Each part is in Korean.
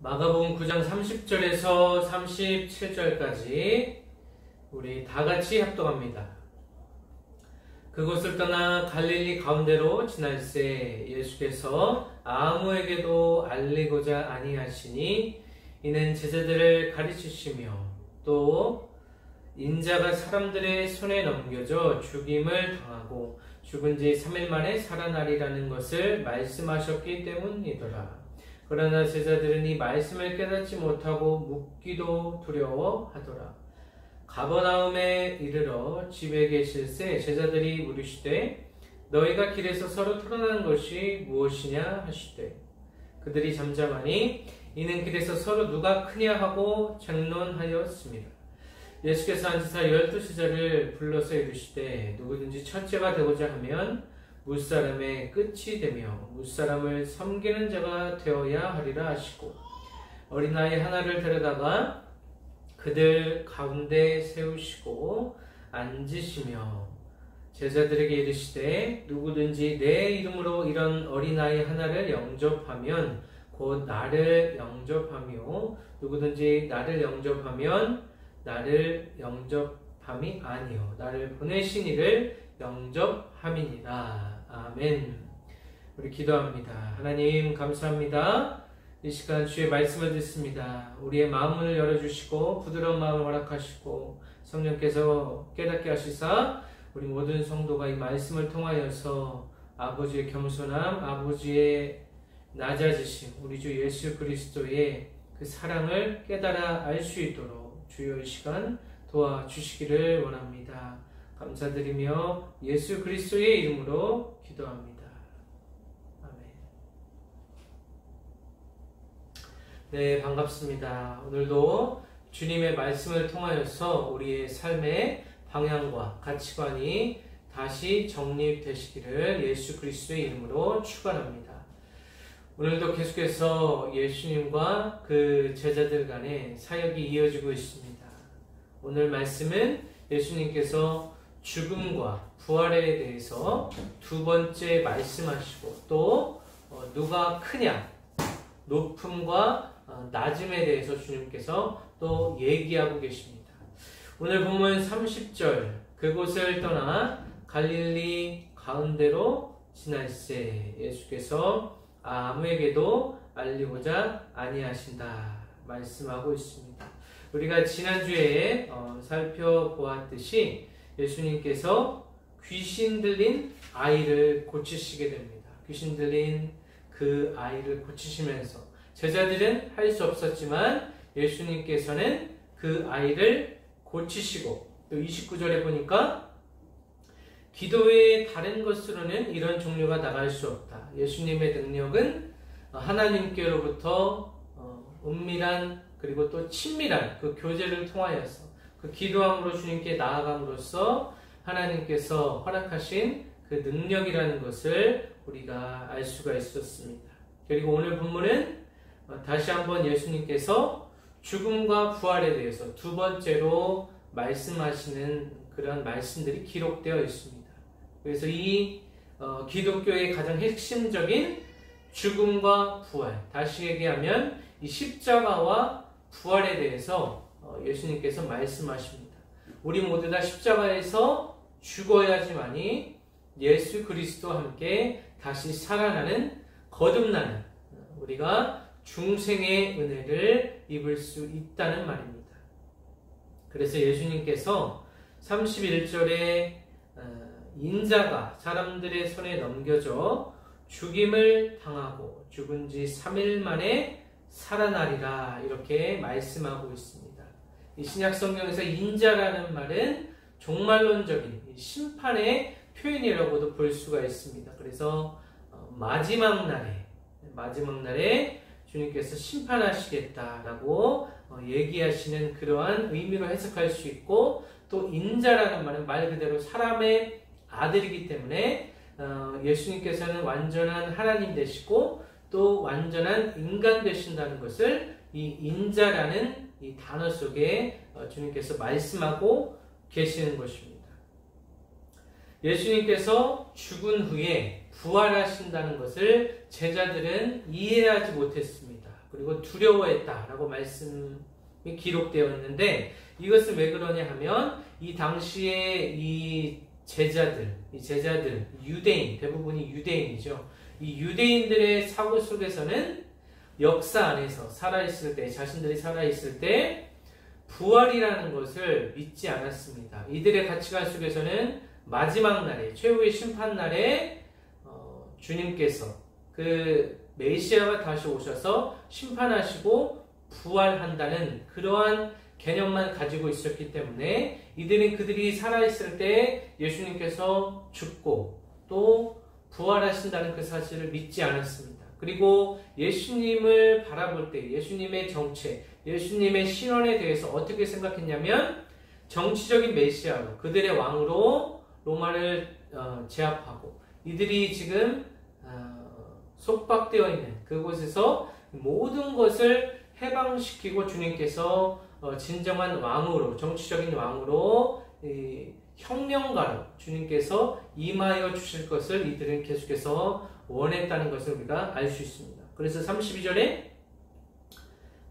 마가복음 9장 30절에서 37절까지 우리 다 같이 합독합니다. 그곳을 떠나 갈릴리 가운데로 지날새 예수께서 아무에게도 알리고자 아니하시니 이는 제자들을 가르치시며 또 인자가 사람들의 손에 넘겨져 죽임을 당하고 죽은 지 3일 만에 살아나리라는 것을 말씀하셨기 때문이더라. 그러나 제자들은 이 말씀을 깨닫지 못하고 묻기도 두려워하더라. 가버나움에 이르러 집에 계실새 제자들이 물으시되 너희가 길에서 서로 토론하는 것이 무엇이냐 하시되 그들이 잠잠하니 이는 길에서 서로 누가 크냐 하고 장론하였습니다. 예수께서 앉으사 12제자를 불러서 이르시되 누구든지 첫째가 되고자 하면 무사람의 끝이 되며 무사람을 섬기는 자가 되어야 하리라 하시고 어린아이 하나를 데려다가 그들 가운데 세우시고 앉으시며 제자들에게 이르시되 누구든지 내 이름으로 이런 어린아이 하나를 영접하면 곧 나를 영접하며 누구든지 나를 영접하면 나를 영접함이 아니요 나를 보내신 이를 영접함이니라. 아멘. 우리 기도합니다. 하나님 감사합니다. 이 시간 주의 말씀을 듣습니다. 우리의 마음을 열어주시고 부드러운 마음을 허락하시고 성령께서 깨닫게 하시사 우리 모든 성도가 이 말씀을 통하여서 아버지의 겸손함, 아버지의 낮아지심, 우리 주 예수 그리스도의 그 사랑을 깨달아 알 수 있도록 주여 이 시간 도와주시기를 원합니다. 감사드리며 예수 그리스도의 이름으로 기도합니다. 아멘. 네, 반갑습니다. 오늘도 주님의 말씀을 통하여서 우리의 삶의 방향과 가치관이 다시 정립되시기를 예수 그리스도의 이름으로 축원합니다. 오늘도 계속해서 예수님과 그 제자들 간의 사역이 이어지고 있습니다. 오늘 말씀은 예수님께서 죽음과 부활에 대해서 두 번째 말씀하시고 또 누가 크냐, 높음과 낮음에 대해서 주님께서 또 얘기하고 계십니다. 오늘 본문 30절 그곳을 떠나 갈릴리 가운데로 지날새 예수께서 아무에게도 알리고자 아니하신다 말씀하고 있습니다. 우리가 지난주에 살펴보았듯이 예수님께서 귀신 들린 아이를 고치시게 됩니다. 귀신 들린 그 아이를 고치시면서 제자들은 할 수 없었지만 예수님께서는 그 아이를 고치시고 또 29절에 보니까 기도 외에 다른 것으로는 이런 종류가 나갈 수 없다. 예수님의 능력은 하나님께로부터 은밀한 그리고 또 친밀한 그 교제를 통하여서 그 기도함으로 주님께 나아감으로써 하나님께서 허락하신 그 능력이라는 것을 우리가 알 수가 있었습니다. 그리고 오늘 본문은 다시 한번 예수님께서 죽음과 부활에 대해서 두 번째로 말씀하시는 그런 말씀들이 기록되어 있습니다. 그래서 이 기독교의 가장 핵심적인 죽음과 부활, 다시 얘기하면 이 십자가와 부활에 대해서 예수님께서 말씀하십니다. 우리 모두 다 십자가에서 죽어야지만이 예수 그리스도와 함께 다시 살아나는 거듭나는 우리가 중생의 은혜를 입을 수 있다는 말입니다. 그래서 예수님께서 31절에 인자가 사람들의 손에 넘겨져 죽임을 당하고 죽은 지 3일 만에 살아나리라 이렇게 말씀하고 있습니다. 이 신약 성경에서 인자라는 말은 종말론적인 심판의 표현이라고도 볼 수가 있습니다. 그래서 마지막 날에 주님께서 심판하시겠다라고 얘기하시는 그러한 의미로 해석할 수 있고 또 인자라는 말은 말 그대로 사람의 아들이기 때문에 예수님께서는 완전한 하나님 되시고 또 완전한 인간 되신다는 것을 이 인자라는 이 단어 속에 주님께서 말씀하고 계시는 것입니다. 예수님께서 죽은 후에 부활하신다는 것을 제자들은 이해하지 못했습니다. 그리고 두려워했다라고 말씀이 기록되어 있는데 이것은 왜 그러냐 하면 이 당시에 이 제자들 유대인, 대부분이 유대인이죠. 이 유대인들의 사고 속에서는 역사 안에서 살아있을 때, 자신들이 살아있을 때 부활이라는 것을 믿지 않았습니다. 이들의 가치관 속에서는 마지막 날에, 최후의 심판날에 주님께서 그 메시아가 다시 오셔서 심판하시고 부활한다는 그러한 개념만 가지고 있었기 때문에 이들은 그들이 살아있을 때 예수님께서 죽고 또 부활하신다는 그 사실을 믿지 않았습니다. 그리고 예수님을 바라볼 때 예수님의 정체, 예수님의 신원에 대해서 어떻게 생각했냐면 정치적인 메시아로, 그들의 왕으로 로마를 제압하고 이들이 지금 속박되어 있는 그곳에서 모든 것을 해방시키고 주님께서 진정한 왕으로, 정치적인 왕으로, 혁명가로 주님께서 임하여 주실 것을 이들은 계속해서 원했다는 것을 우리가 알 수 있습니다. 그래서 32절에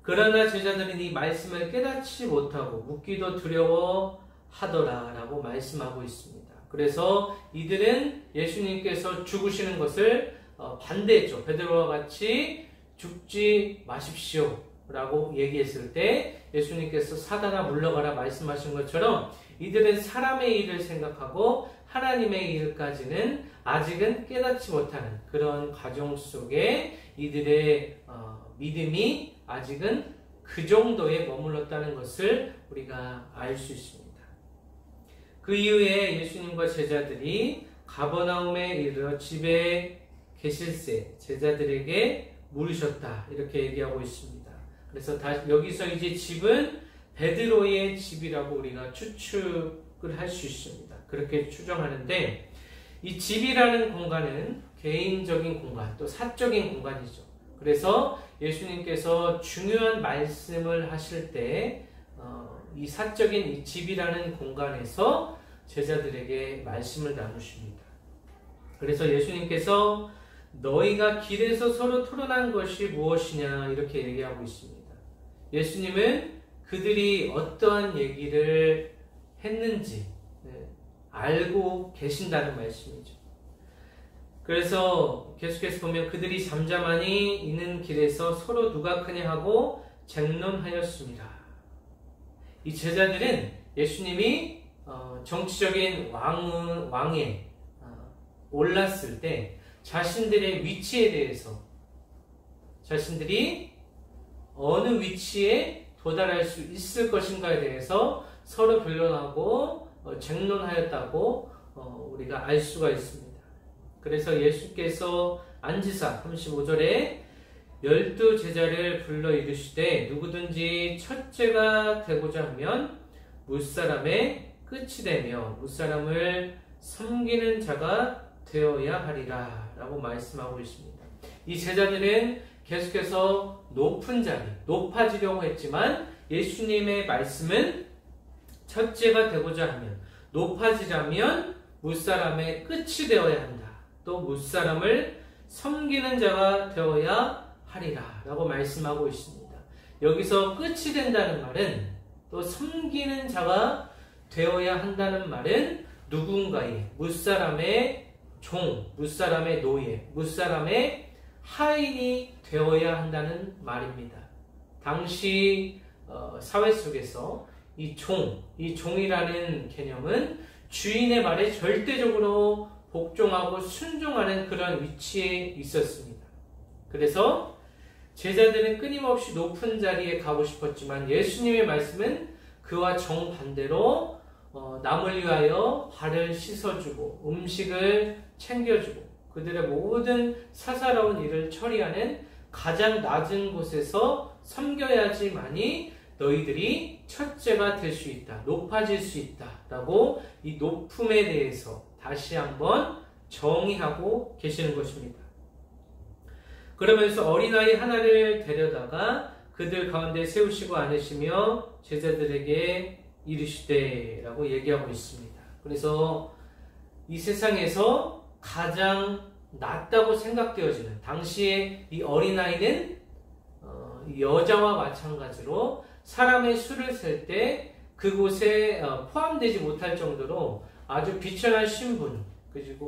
그러나 제자들은 이 말씀을 깨닫지 못하고 묻기도 두려워하더라 라고 말씀하고 있습니다. 그래서 이들은 예수님께서 죽으시는 것을 반대했죠. 베드로와 같이 죽지 마십시오 라고 얘기했을 때 예수님께서 사단아 물러가라 말씀하신 것처럼 이들은 사람의 일을 생각하고 하나님의 일까지는 아직은 깨닫지 못하는 그런 과정 속에 이들의 믿음이 아직은 그 정도에 머물렀다는 것을 우리가 알 수 있습니다. 그 이후에 예수님과 제자들이 가버나움에 이르러 집에 계실새 제자들에게 물으셨다 이렇게 얘기하고 있습니다. 그래서 여기서 이제 집은 베드로의 집이라고 우리가 추측을 할 수 있습니다. 그렇게 추정하는데 이 집이라는 공간은 개인적인 공간 또 사적인 공간이죠. 그래서 예수님께서 중요한 말씀을 하실 때 이 사적인 이 집이라는 공간에서 제자들에게 말씀을 나누십니다. 그래서 예수님께서 너희가 길에서 서로 토론한 것이 무엇이냐 이렇게 얘기하고 있습니다. 예수님은 그들이 어떠한 얘기를 했는지 알고 계신다는 말씀이죠. 그래서 계속해서 보면 그들이 잠잠하니 있는 길에서 서로 누가 크냐 하고 쟁론하였습니다. 이 제자들은 예수님이 정치적인 왕에 올랐을 때 자신들의 위치에 대해서 자신들이 어느 위치에 도달할 수 있을 것인가에 대해서 서로 변론하고 쟁론하였다고 우리가 알 수가 있습니다. 그래서 예수께서 앉으사 35절에 12 제자를 불러 이르시되 누구든지 첫째가 되고자 하면 무사람의 끝이 되며 무사람을 섬기는 자가 되어야 하리라 라고 말씀하고 있습니다. 이 제자들은 계속해서 높은 자리, 높아지려고 했지만 예수님의 말씀은 첫째가 되고자 하면 높아지려면 무사람의 끝이 되어야 한다. 또 무사람을 섬기는 자가 되어야 하리라 라고 말씀하고 있습니다. 여기서 끝이 된다는 말은 또 섬기는 자가 되어야 한다는 말은 누군가의 무사람의 종, 무사람의 노예, 무사람의 하인이 되어야 한다는 말입니다. 당시 사회 속에서 이 종이라는 개념은 주인의 말에 절대적으로 복종하고 순종하는 그런 위치에 있었습니다. 그래서 제자들은 끊임없이 높은 자리에 가고 싶었지만 예수님의 말씀은 그와 정반대로 남을 위하여 발을 씻어주고 음식을 챙겨주고 그들의 모든 사사로운 일을 처리하는 가장 낮은 곳에서 섬겨야지만이 너희들이 첫째가 될 수 있다, 높아질 수 있다 라고 이 높음에 대해서 다시 한번 정의하고 계시는 것입니다. 그러면서 어린아이 하나를 데려다가 그들 가운데 세우시고 앉으시며 제자들에게 이르시되 라고 얘기하고 있습니다. 그래서 이 세상에서 가장 낮다고 생각되어지는 당시에 이 어린아이는 여자와 마찬가지로 사람의 수를 셀 때 그곳에 포함되지 못할 정도로 아주 비천한 신분,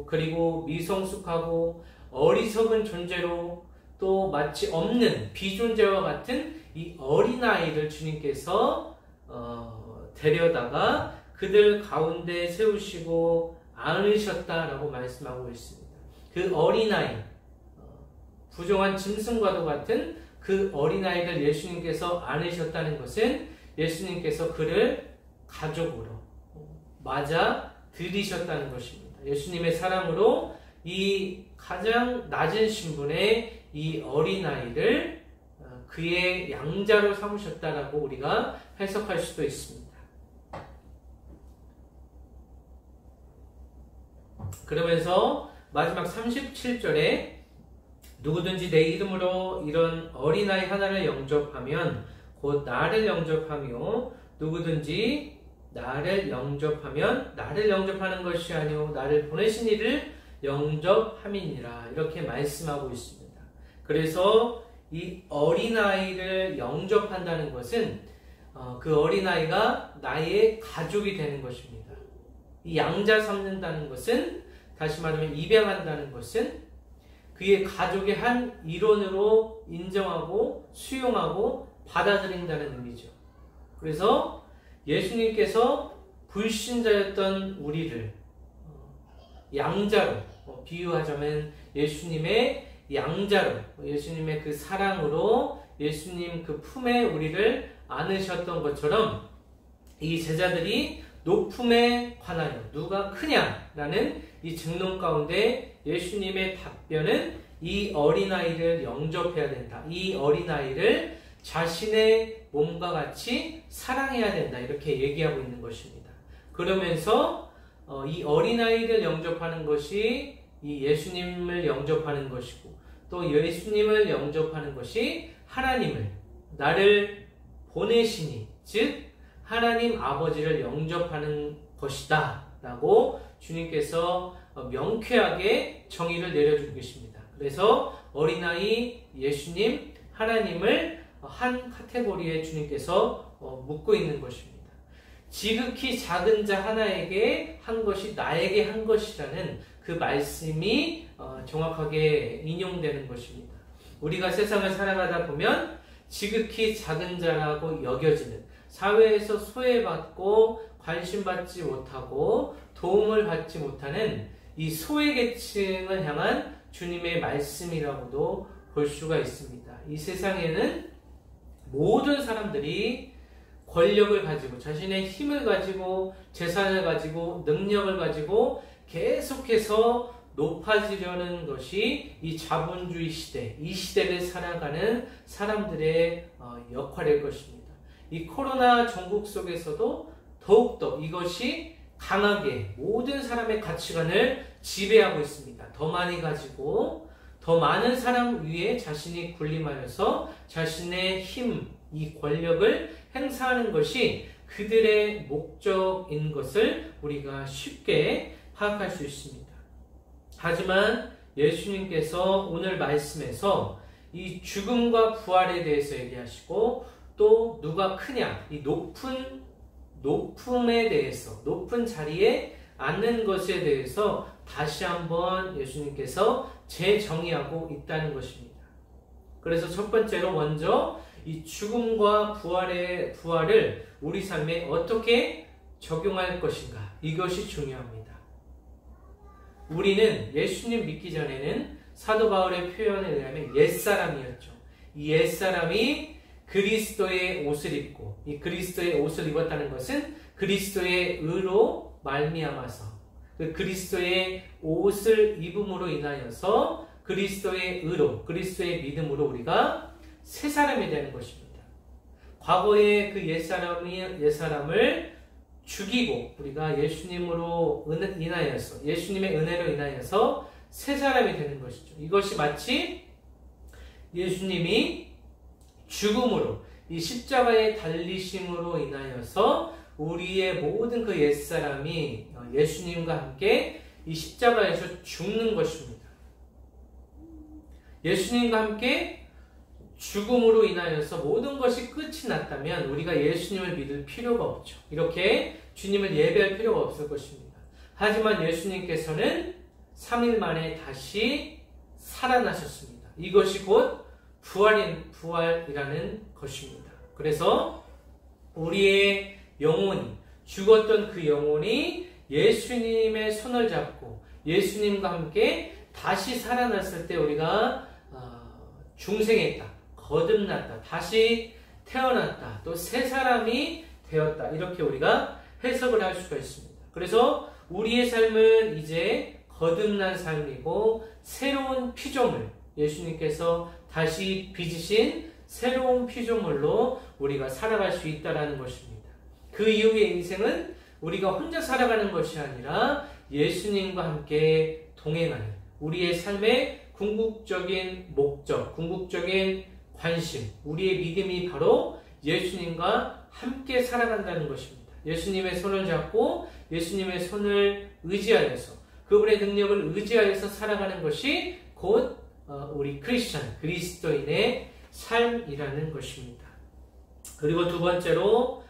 그리고 미성숙하고 어리석은 존재로 또 마치 없는 비존재와 같은 이 어린아이를 주님께서 데려다가 그들 가운데 세우시고 안으셨다라고 말씀하고 있습니다. 그 어린아이, 부정한 짐승과도 같은 그 어린아이를 예수님께서 안으셨다는 것은 예수님께서 그를 가족으로 맞아 들이셨다는 것입니다. 예수님의 사랑으로 이 가장 낮은 신분의 이 어린아이를 그의 양자로 삼으셨다라고 우리가 해석할 수도 있습니다. 그러면서 마지막 37절에 누구든지 내 이름으로 이런 어린아이 하나를 영접하면 곧 나를 영접하며 누구든지 나를 영접하면 나를 영접하는 것이 아니오 나를 보내신 이를 영접함이니라 이렇게 말씀하고 있습니다. 그래서 이 어린아이를 영접한다는 것은 그 어린아이가 나의 가족이 되는 것입니다. 이 양자 삼는다는 것은 다시 말하면 입양한다는 것은 그의 가족의 한 일원으로 인정하고 수용하고 받아들인다는 의미죠. 그래서 예수님께서 불신자였던 우리를 양자로 비유하자면 예수님의 양자로 예수님의 그 사랑으로 예수님 그 품에 우리를 안으셨던 것처럼 이 제자들이 높음에 관하여 누가 크냐라는 이 증론 가운데 예수님의 답변은 이 어린아이를 영접해야 된다. 이 어린아이를 자신의 몸과 같이 사랑해야 된다. 이렇게 얘기하고 있는 것입니다. 그러면서 이 어린아이를 영접하는 것이 이 예수님을 영접하는 것이고 또 예수님을 영접하는 것이 하나님을 나를 보내시니 즉 하나님 아버지를 영접하는 것이다 라고 주님께서 명쾌하게 정의를 내려주고 계십니다. 그래서 어린아이, 예수님, 하나님을 한 카테고리에 주님께서 묻고 있는 것입니다. 지극히 작은 자 하나에게 한 것이 나에게 한 것이라는 그 말씀이 정확하게 인용되는 것입니다. 우리가 세상을 살아가다 보면 지극히 작은 자라고 여겨지는 사회에서 소외받고 관심받지 못하고 도움을 받지 못하는 이 소외계층을 향한 주님의 말씀이라고도 볼 수가 있습니다. 이 세상에는 모든 사람들이 권력을 가지고 자신의 힘을 가지고 재산을 가지고 능력을 가지고 계속해서 높아지려는 것이 이 자본주의 시대, 이 시대를 살아가는 사람들의 역할일 것입니다. 이 코로나 전국 속에서도 더욱더 이것이 강하게 모든 사람의 가치관을 지배하고 있습니다. 더 많이 가지고 더 많은 사람 위에 자신이 군림하여서 자신의 힘, 이 권력을 행사하는 것이 그들의 목적인 것을 우리가 쉽게 파악할 수 있습니다. 하지만 예수님께서 오늘 말씀에서 이 죽음과 부활에 대해서 얘기하시고 또 누가 크냐, 이 높음에 대해서, 높은 자리에 앉는 것에 대해서 다시 한번 예수님께서 재정의하고 있다는 것입니다. 그래서 첫 번째로 먼저 이 죽음과 부활을 우리 삶에 어떻게 적용할 것인가, 이것이 중요합니다. 우리는 예수님 믿기 전에는 사도 바울의 표현에 의하면 옛사람이었죠. 이 옛사람이 그리스도의 옷을 입고, 이 그리스도의 옷을 입었다는 것은 그리스도의 의로 말미암아서 그 그리스도의 옷을 입음으로 인하여서 그리스도의 의로, 그리스도의 믿음으로 우리가 새 사람이 되는 것입니다. 과거의 그 옛사람을 죽이고 우리가 예수님으로 인하여서, 예수님의 은혜로 인하여서 새 사람이 되는 것이죠. 이것이 마치 예수님이 죽음으로, 이 십자가의 달리심으로 인하여서 우리의 모든 그 옛사람이 예수님과 함께 이 십자가에서 죽는 것입니다. 예수님과 함께 죽음으로 인하여서 모든 것이 끝이 났다면 우리가 예수님을 믿을 필요가 없죠. 이렇게 주님을 예배할 필요가 없을 것입니다. 하지만 예수님께서는 3일 만에 다시 살아나셨습니다. 이것이 곧 부활이라는 것입니다. 그래서 우리의 영혼이, 죽었던 그 영혼이 예수님의 손을 잡고 예수님과 함께 다시 살아났을 때 우리가 중생했다, 거듭났다, 다시 태어났다, 또 새 사람이 되었다, 이렇게 우리가 해석을 할 수가 있습니다. 그래서 우리의 삶은 이제 거듭난 삶이고 새로운 피조물, 예수님께서 다시 빚으신 새로운 피조물로 우리가 살아갈 수 있다는 것입니다. 그 이후의 인생은 우리가 혼자 살아가는 것이 아니라 예수님과 함께 동행하는, 우리의 삶의 궁극적인 목적, 궁극적인 관심, 우리의 믿음이 바로 예수님과 함께 살아간다는 것입니다. 예수님의 손을 잡고 예수님의 손을 의지하여서, 그분의 능력을 의지하여서 살아가는 것이 곧 우리 크리스찬, 그리스도인의 삶이라는 것입니다. 그리고 두 번째로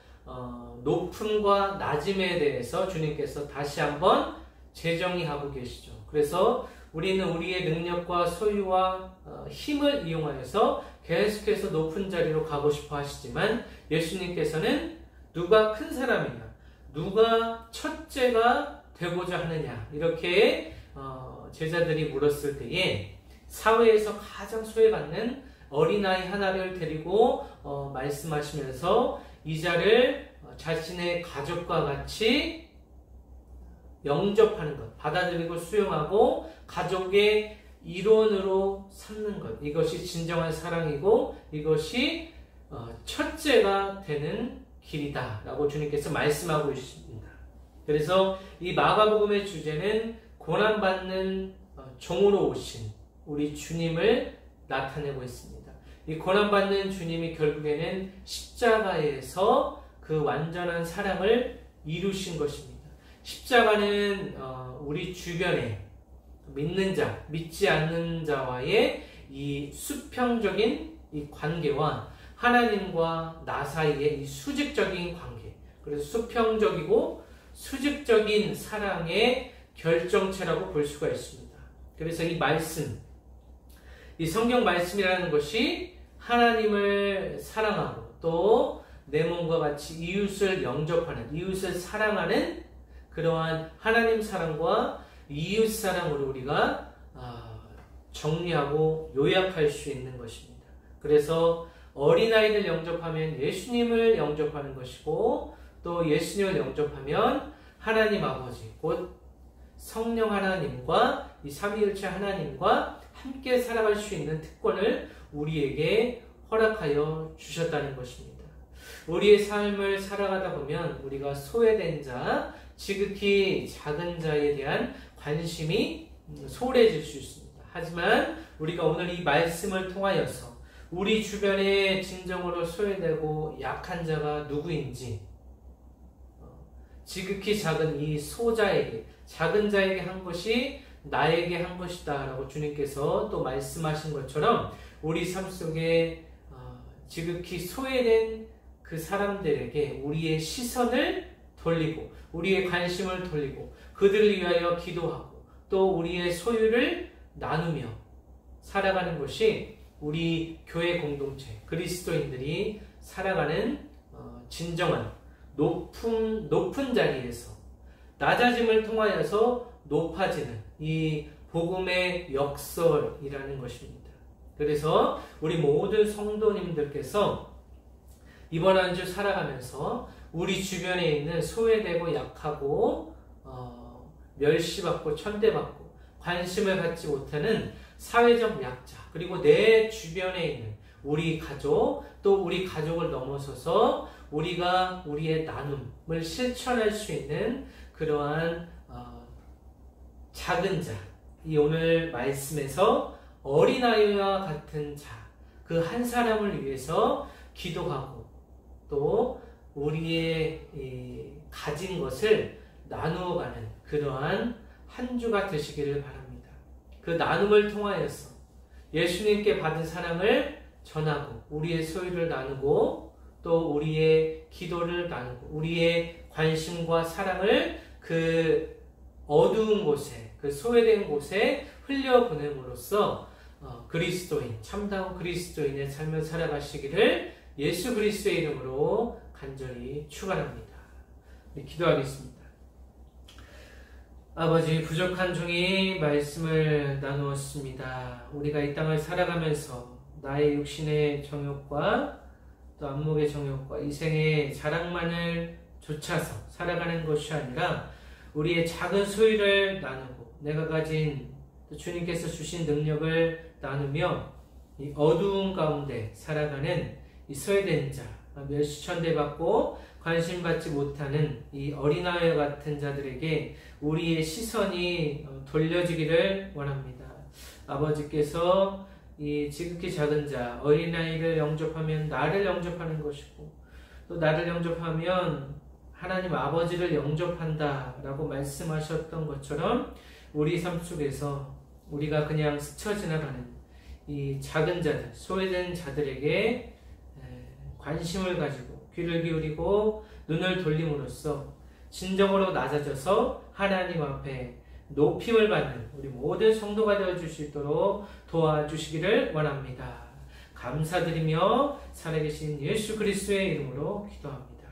높음과 낮음에 대해서 주님께서 다시 한번 재정의하고 계시죠. 그래서 우리는 우리의 능력과 소유와 힘을 이용하여서 계속해서 높은 자리로 가고 싶어 하시지만 예수님께서는 누가 큰 사람이냐, 누가 첫째가 되고자 하느냐, 이렇게 제자들이 물었을 때에 사회에서 가장 소외받는 어린아이 하나를 데리고 말씀하시면서 이 자를 자신의 가족과 같이 영접하는 것, 받아들이고 수용하고 가족의 일원으로 삼는 것, 이것이 진정한 사랑이고 이것이 첫째가 되는 길이다 라고 주님께서 말씀하고 있습니다. 그래서 이 마가복음의 주제는 고난받는 종으로 오신 우리 주님을 나타내고 있습니다. 이 고난받는 주님이 결국에는 십자가에서 그 완전한 사랑을 이루신 것입니다. 십자가는 우리 주변에 믿는 자, 믿지 않는 자와의 이 수평적인 이 관계와 하나님과 나 사이의 이 수직적인 관계, 그래서 수평적이고 수직적인 사랑의 결정체라고 볼 수가 있습니다. 그래서 이 말씀, 이 성경 말씀이라는 것이 하나님을 사랑하고 또 내 몸과 같이 이웃을 영접하는, 이웃을 사랑하는 그러한 하나님 사랑과 이웃 사랑으로 우리가 정리하고 요약할 수 있는 것입니다. 그래서 어린아이를 영접하면 예수님을 영접하는 것이고 또 예수님을 영접하면 하나님 아버지 곧 성령 하나님과 이 삼위일체 하나님과 함께 살아갈 수 있는 특권을 우리에게 허락하여 주셨다는 것입니다. 우리의 삶을 살아가다 보면 우리가 소외된 자, 지극히 작은 자에 대한 관심이 소홀해질 수 있습니다. 하지만 우리가 오늘 이 말씀을 통하여서 우리 주변에 진정으로 소외되고 약한 자가 누구인지, 지극히 작은 이 소자에게, 작은 자에게 한 것이 나에게 한 것이다 라고 주님께서 또 말씀하신 것처럼 우리 삶 속에 지극히 소외된 그 사람들에게 우리의 시선을 돌리고 우리의 관심을 돌리고 그들을 위하여 기도하고 또 우리의 소유를 나누며 살아가는 것이 우리 교회 공동체, 그리스도인들이 살아가는 진정한 높은 자리에서 낮아짐을 통하여서 높아지는 이 복음의 역설이라는 것입니다. 그래서 우리 모든 성도님들께서 이번 한 주 살아가면서 우리 주변에 있는 소외되고 약하고 멸시받고 천대받고 관심을 받지 못하는 사회적 약자, 그리고 내 주변에 있는 우리 가족, 또 우리 가족을 넘어서서 우리가 우리의 나눔을 실천할 수 있는 그러한 작은 자, 이 오늘 말씀에서 어린아이와 같은 자, 그 한 사람을 위해서 기도하고 또 우리의 가진 것을 나누어가는 그러한 한 주가 되시기를 바랍니다. 그 나눔을 통하여서 예수님께 받은 사랑을 전하고 우리의 소유를 나누고 또 우리의 기도를 나누고 우리의 관심과 사랑을 그 어두운 곳에 그 소외된 곳에 흘려보냄으로써 그리스도인 참다운 그리스도인의 삶을 살아가시기를 예수 그리스도의 이름으로 간절히 축원합니다. 기도하겠습니다. 아버지, 부족한 종이 말씀을 나누었습니다. 우리가 이 땅을 살아가면서 나의 육신의 정욕과 또 안목의 정욕과 이생의 자랑만을 좇아서 살아가는 것이 아니라 우리의 작은 소유를 나누고 내가 가진 주님께서 주신 능력을 나누며 이 어두운 가운데 살아가는 이 소외된 자, 멸시천대받고 관심받지 못하는 이 어린아이와 같은 자들에게 우리의 시선이 돌려지기를 원합니다. 아버지께서 이 지극히 작은 자, 어린아이를 영접하면 나를 영접하는 것이고 또 나를 영접하면 하나님 아버지를 영접한다 라고 말씀하셨던 것처럼 우리 삶 속에서 우리가 그냥 스쳐 지나가는 이 작은 자들, 소외된 자들에게 관심을 가지고 귀를 기울이고 눈을 돌림으로써 진정으로 낮아져서 하나님 앞에 높임을 받는 우리 모든 성도가 되어줄 수 있도록 도와주시기를 원합니다. 감사드리며 살아계신 예수 그리스도의 이름으로 기도합니다.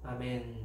아멘.